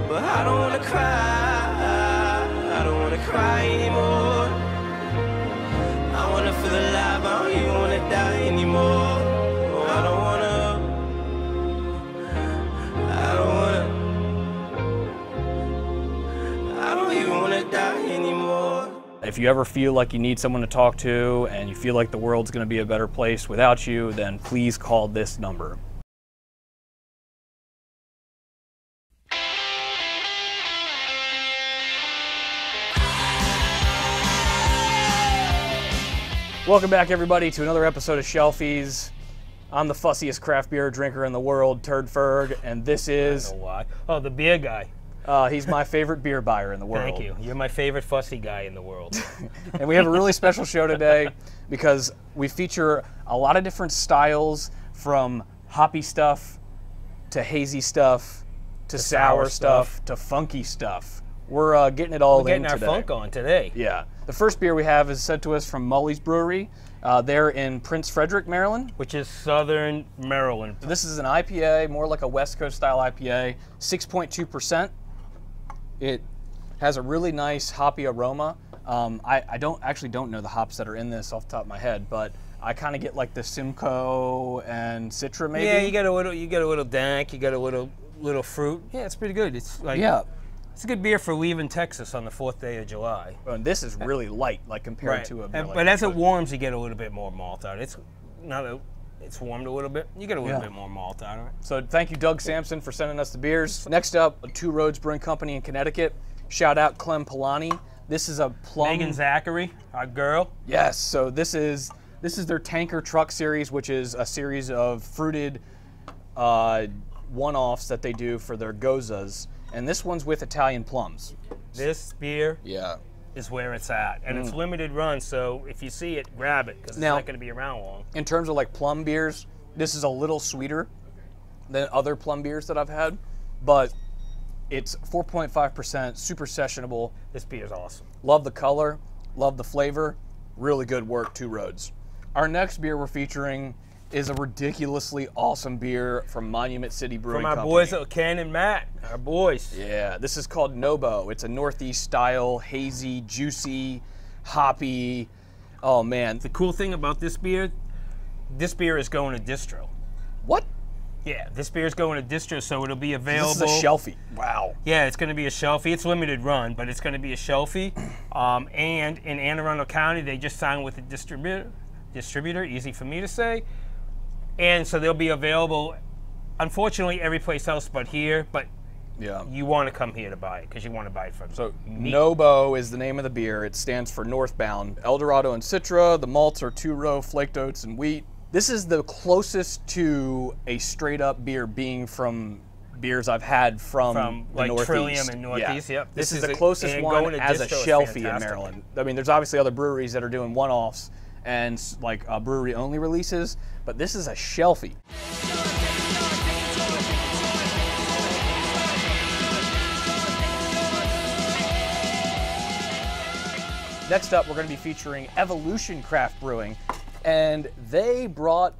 But I don't wanna cry, I don't wanna cry anymore. I wanna feel alive, I don't even wanna die anymore. Oh, I don't even wanna die anymore. If you ever feel like you need someone to talk to and you feel like the world's gonna be a better place without you, then please call this number. Welcome back, everybody, to another episode of Shelfies. I'm the fussiest craft beer drinker in the world, Turd Ferg, and this is... I don't know why. Oh, the beer guy. He's my favorite beer buyer in the world. Thank you. You're my favorite fussy guy in the world. And we have a really special show today because we feature a lot of different styles, from hoppy stuff to hazy stuff to sour stuff to funky stuff. We're getting it all in today. We're getting our funk on today. Yeah. The first beer we have is sent to us from Mully's Brewery. They're in Prince Frederick, Maryland. Which is southern Maryland. This is an IPA, more like a West Coast style IPA, 6.2%. It has a really nice hoppy aroma. I don't know the hops that are in this off the top of my head, but I kind of get like the Simcoe and Citra maybe. Yeah, you get a little dank, you got a little fruit. Yeah, it's pretty good. It's like it's a good beer for leaving Texas on the 4th day of July. And this is really light, like compared to a beer like but as it warms, you get a little bit more malt out. It's warmed a little bit. You get a little bit more malt out of it. So thank you, Doug Sampson, for sending us the beers. Next up, Two Roads Brewing Company in Connecticut. Shout out Clem Polani. This is a plum. Megan Zachary, our girl. Yes. So this is their Tanker Truck series, which is a series of fruited one-offs that they do for their gozas. And this one's with Italian plums. This beer is where it's at. And it's limited run, so if you see it, grab it, because it's not going to be around long. In terms of like plum beers, this is a little sweeter than other plum beers that I've had, but it's 4.5%, super sessionable. This beer is awesome. Love the color, love the flavor, really good work, Two Roads. Our next beer we're featuring is a ridiculously awesome beer from Monument City Brewing Company. From our boys, Ken and Matt, our boys. Yeah, this is called Nobo. It's a Northeast style, hazy, juicy, hoppy. Oh man. The cool thing about this beer is going to distro. What? Yeah, this beer is going to distro, so it'll be available. This is a Shelfie. Wow. Yeah, it's going to be a Shelfie. It's limited run, but it's going to be a Shelfie. And in Anne Arundel County, they just signed with a distributor, easy for me to say. And so they'll be available, unfortunately, every place else but here. But you want to come here to buy it because you want to buy it from me. Nobo is the name of the beer. It stands for Northbound. Eldorado and Citra. The malts are two-row flaked oats and wheat. This is the closest to a straight-up beer being from beers I've had from the like Northeast. Trillium and Northeast. Yeah. Yep. This is the closest one as a Shelfie in Maryland. I mean, there's obviously other breweries that are doing one-offs and like brewery-only releases, but this is a Shelfie. Next up, we're going to be featuring Evolution Craft Brewing, and they brought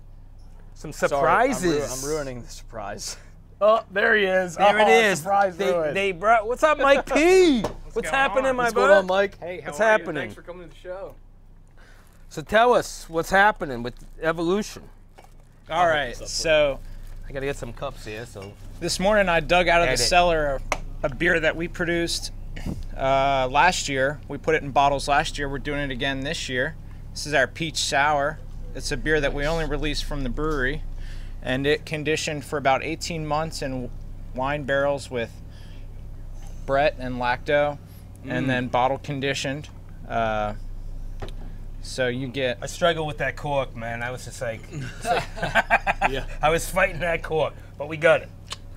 some surprises. Sorry, I'm ruining the surprise. Oh, there he is. There it is. Surprise they brought. What's up, Mike P? What's happening, my brother? What's going on, Mike? Hey, what's how are you? happening? Thanks for coming to the show. So tell us what's happening with Evolution. All right, so I gotta get some cups here. So this morning I dug out of the cellar a beer that we produced last year. We put it in bottles last year. We're doing it again this year. This is our Peach Sour. It's a beer that we only released from the brewery, and it conditioned for about 18 months in wine barrels with Brett and Lacto, and then bottle conditioned. So you get... I struggle with that cork, man. I was just like... I was fighting that cork, but we got it.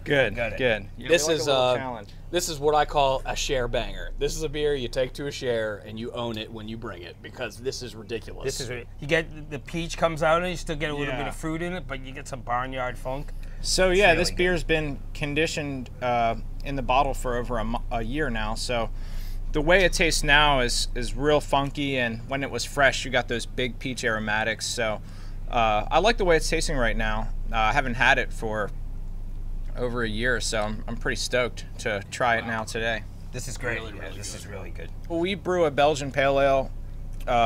Good, Got it. good. This is challenge. this is what I call a share banger. This is a beer you take to a share and you own it when you bring it, because this is ridiculous. This is you get the peach comes out and you still get a little bit of fruit in it, but you get some barnyard funk. So yeah, really this beer's been conditioned in the bottle for over a year now. So the way it tastes now is real funky, and when it was fresh, you got those big peach aromatics. So I like the way it's tasting right now. I haven't had it for over a year, so I'm pretty stoked to try it now today. This is great. This is really good. Well, we brew a Belgian Pale Ale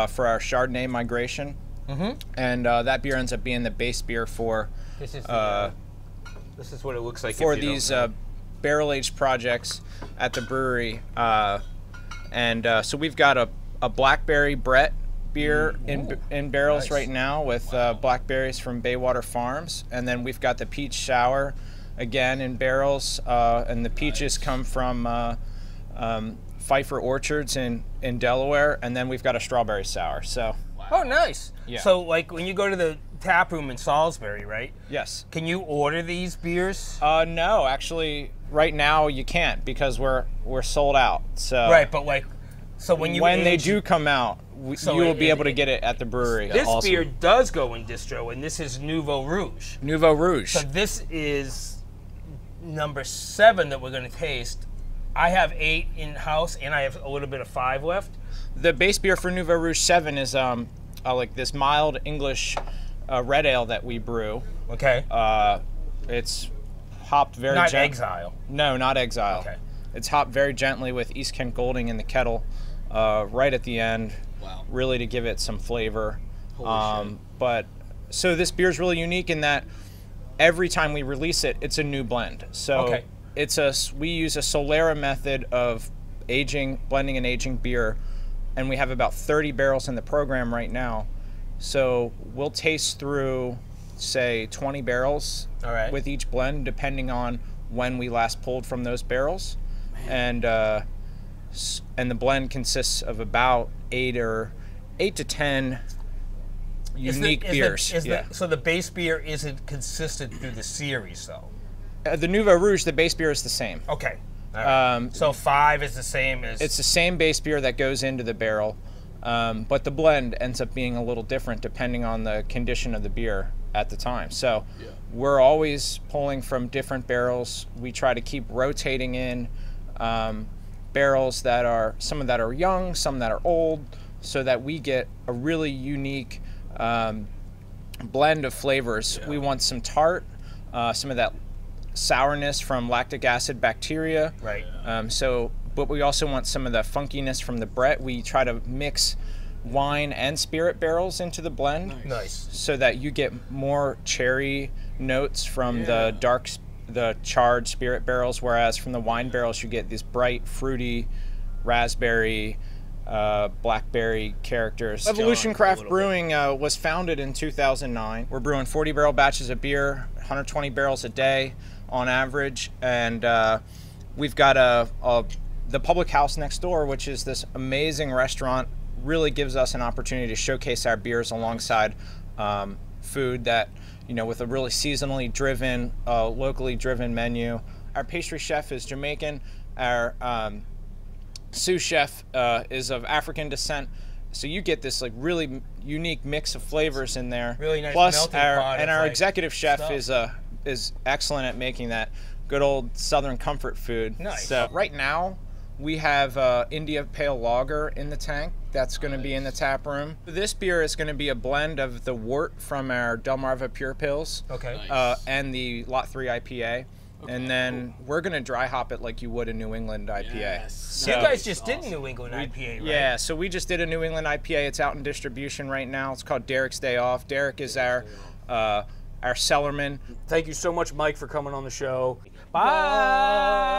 for our Chardonnay migration, and that beer ends up being the base beer for This is this is what it looks like for if you these don't know. barrel-aged projects at the brewery. So we've got a blackberry Brett beer in barrels right now with blackberries from Baywater Farms, and then we've got the peach sour again in barrels, and the peaches come from Pfeiffer Orchards in Delaware, and then we've got a strawberry sour. So Oh, nice. Yeah. So, like, when you go to the tap room in Salisbury, right? yes. Can you order these beers? No, actually, right now you can't because we're sold out. So Right, but like, so when you when they age- do come out, So you will it- be able to it- get it at the brewery. This Awesome. beer does go in distro, and this is Nouveau Rouge. Nouveau Rouge. So this is number 7 that we're going to taste. I have 8 in house, and I have a little bit of 5 left. The base beer for Nouveau Rouge 7 is like this mild English red ale that we brew. Okay. It's hopped very Not gently. Exile. No, not Exile. Okay. It's hopped very gently with East Kent Golding in the kettle, right at the end. Wow. Really to give it some flavor. Holy shit. But so this beer is really unique in that every time we release it, it's a new blend. So Okay. we use a Solera method of blending and aging beer, and we have about 30 barrels in the program right now. So we'll taste through, say, 20 barrels All right. with each blend, depending on when we last pulled from those barrels. And the blend consists of about 8 to 10 unique beers. So the base beer isn't consistent through the series, though. The Nouveau Rouge, the base beer is the same. Okay. All right. So 5 is the same as. It's the same base beer that goes into the barrel, but the blend ends up being a little different depending on the condition of the beer at the time. So we're always pulling from different barrels. We try to keep rotating in barrels that are, some that are young, some that are old, so that we get a really unique blend of flavors. We want some tart, some of that sourness from lactic acid bacteria. Right. But we also want some of the funkiness from the Brett. We try to mix wine and spirit barrels into the blend. Nice. So that you get more cherry notes from the charred spirit barrels, whereas from the wine barrels you get these bright, fruity, raspberry, blackberry characters. Evolution Craft Brewing was founded in 2009. We're brewing 40 barrel batches of beer, 120 barrels a day on average, and we've got the public house next door, which is this amazing restaurant. Really gives us an opportunity to showcase our beers alongside food that, with a really seasonally driven, locally driven menu. Our pastry chef is Jamaican. Our sous chef is of African descent. So you get this like really unique mix of flavors in there. Really nice Plus melting pot of, our like, executive chef stuff. is excellent at making that good old Southern comfort food. Nice. So right now we have India Pale Lager in the tank. That's going to be in the tap room. This beer is going to be a blend of the wort from our Delmarva Pure Pills. Okay. And the Lot 3 IPA. And then we're going to dry hop it like you would a New England IPA. Yes. So you guys just did New England IPA, right? Yeah, so we just did a New England IPA. It's out in distribution right now. It's called Derek's Day Off. Derek is our cellarman. Thank you so much, Mike, for coming on the show. Bye.